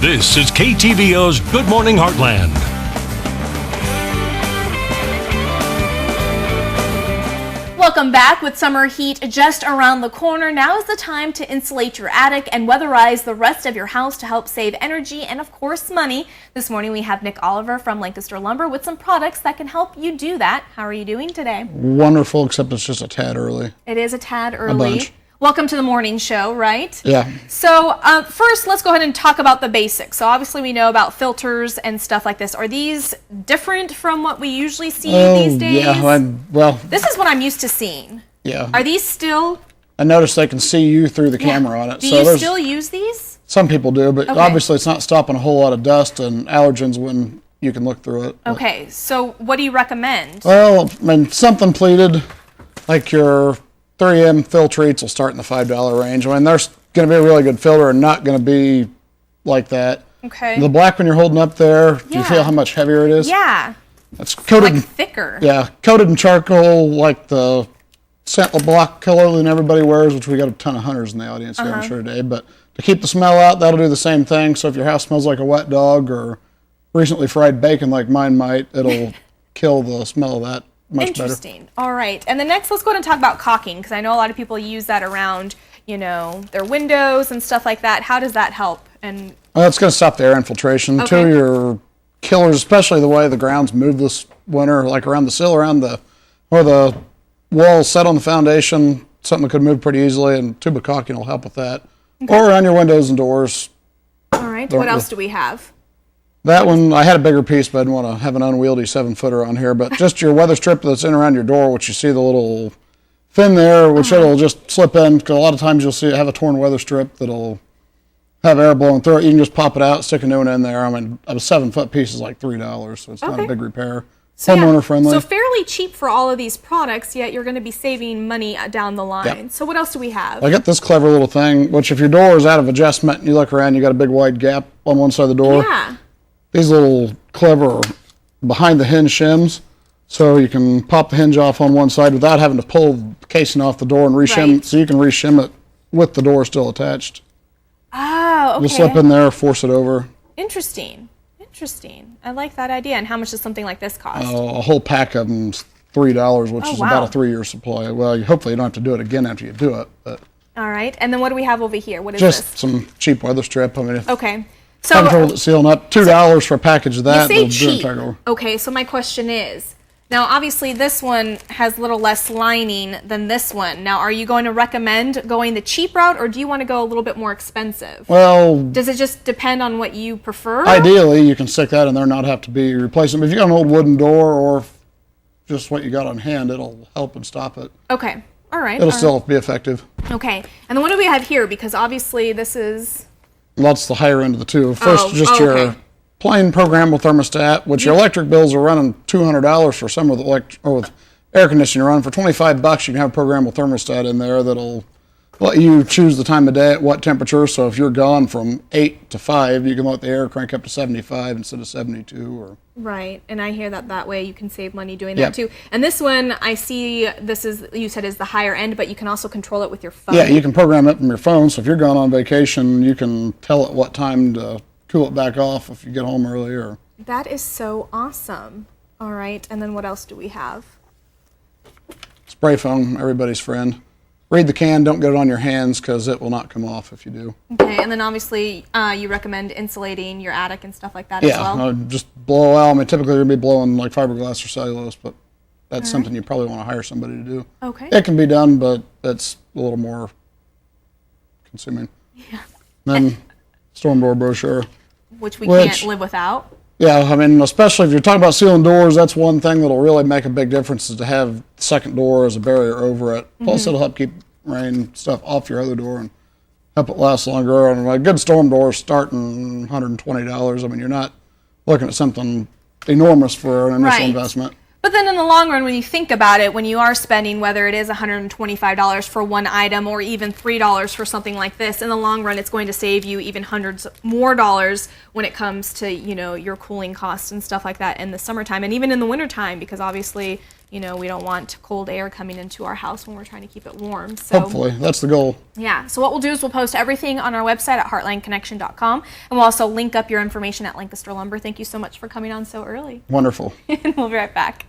This is KTVO's Good Morning Heartland. Welcome back. With summer heat just around the corner, now is the time to insulate your attic and weatherize the rest of your house to help save energy and, of course, money. This morning we have Nick Oliver from Lancaster Lumber with some products that can help you do that. How are you doing today? Wonderful, except it's just a tad early. It is a tad early. A bunch. Welcome to the morning show, right? Yeah. So first, let's go ahead and talk about the basics. So obviously we know about filters and stuff like this. Are these different from what we usually see these days? Yeah, well... This is what I'm used to seeing. Yeah. Are these still... I noticed they can see you through the camera on it. Do you still use these? Some people do, but Okay. obviously it's not stopping a whole lot of dust and allergens when you can look through it. But- Okay, so what do you recommend? Well, I mean, something pleated, like your 3M Filtreats will start in the $5 range. I mean, there's going to be a really good filter and not going to be like that. Okay. The black one you're holding up there, do you Yeah. feel how much heavier it is? Yeah, It's coated. like thicker. Yeah, coated in charcoal, like the Sentinel block color that everybody wears, which we got a ton of hunters in the audience here, I'm sure, today. But to keep the smell out, that'll do the same thing. So if your house smells like a wet dog or recently fried bacon like mine might, it'll kill the smell of that much better. Interesting. All right, and then next let's go ahead and talk about caulking, because I know a lot of people use that around, their windows and stuff like that. How does that help? And Well, it's going to stop the air infiltration. Okay. Two of your killers, especially the way the ground's moved this winter, like around the sill, where the walls set on the foundation, something that could move pretty easily, and tube of caulking will help with that. Or on your windows and doors. all right, what else do we have? That one, I had a bigger piece, but I didn't want to have an unwieldy 7-footer on here. But just your weather strip that's in around your door, which you see the little fin there, which it'll just slip in. Because a lot of times you'll see it have a torn weather strip that'll have air blowing through it. You can just pop it out, stick a new one in there. I mean, a 7-foot piece is like $3, so it's not a Okay. big repair. So, yeah, Homeowner friendly. So fairly cheap for all of these products, yet you're going to be saving money down the line. Yep. So what else do we have? I got this clever little thing, which if your door is out of adjustment and you look around, you got a big wide gap on one side of the door. Yeah. These little clever behind the hinge shims, so you can pop the hinge off on one side without having to pull the casing off the door and reshim. Right. So you can reshim it with the door still attached. Oh, okay. You'll slip in there, force it over. Interesting. I like that idea. And how much does something like this cost? A whole pack of them's $3, which Oh, is wow. about a 3-year supply. Well, hopefully you don't have to do it again after you do it, but All right. And then what do we have over here? What is just this? some cheap weather strip. I mean, if Okay. I'm So told it's sealing up, $2 for a package of you that. say they'll do cheap. it entire- Okay, so my question is, now obviously this one has a little less lining than this one. Now, are you going to recommend going the cheap route, or do you want to go a little bit more expensive? Well, Does it just depend on what you prefer? ideally, you can stick that in there and not have to be replacing. But if you got an old wooden door or just what you got on hand, it'll help and stop it. Okay. All right. It'll all right. still be effective. Okay. And then what do we have here? Because obviously this is... Well, that's the higher end of the two. First, just okay. your plain programmable thermostat, which your electric bills are running $200 for some with with air conditioning running. For $25, you can have a programmable thermostat in there that'll let you choose the time of day at what temperature. So if you're gone from 8 to 5, you can let the air crank up to 75 instead of 72. Or Right, and I hear that way you can save money doing Yep. that too. And this one, I see this is, you said is the higher end, but you can also control it with your phone. yeah, you can program it from your phone. So if you're gone on vacation, you can tell it what time to cool it back off if you get home early. Or That is so awesome. All right, and then what else do we have? spray foam, everybody's friend. Read the can, don't get it on your hands because it will not come off if you do. Okay, and then obviously you recommend insulating your attic and stuff like that as Yeah, well? just blow out. I mean, typically you're going to be blowing like fiberglass or cellulose, but that's something you probably want to hire somebody to do. Okay. It can be done, but it's a little more consuming. Yeah. Then storm door brochure. Which we Which- can't live without. Yeah, I mean, especially if you're talking about sealing doors, that's one thing that'll really make a big difference is to have the second door as a barrier over it. Plus, it'll help keep rain stuff off your other door and help it last longer. And a good storm door is starting $120. I mean, you're not looking at something enormous for an initial Right. investment. But then in the long run, when you think about it, when you are spending, whether it is $125 for one item or even $3 for something like this, in the long run, it's going to save you even hundreds more dollars when it comes to, your cooling costs and stuff like that in the summertime and even in the wintertime, because obviously you know, we don't want cold air coming into our house when we're trying to keep it warm. So Hopefully, that's the goal. yeah, so what we'll do is we'll post everything on our website at heartlandconnection.com, and we'll also link up your information at Lancaster Lumber. Thank you so much for coming on so early. Wonderful. And we'll be right back.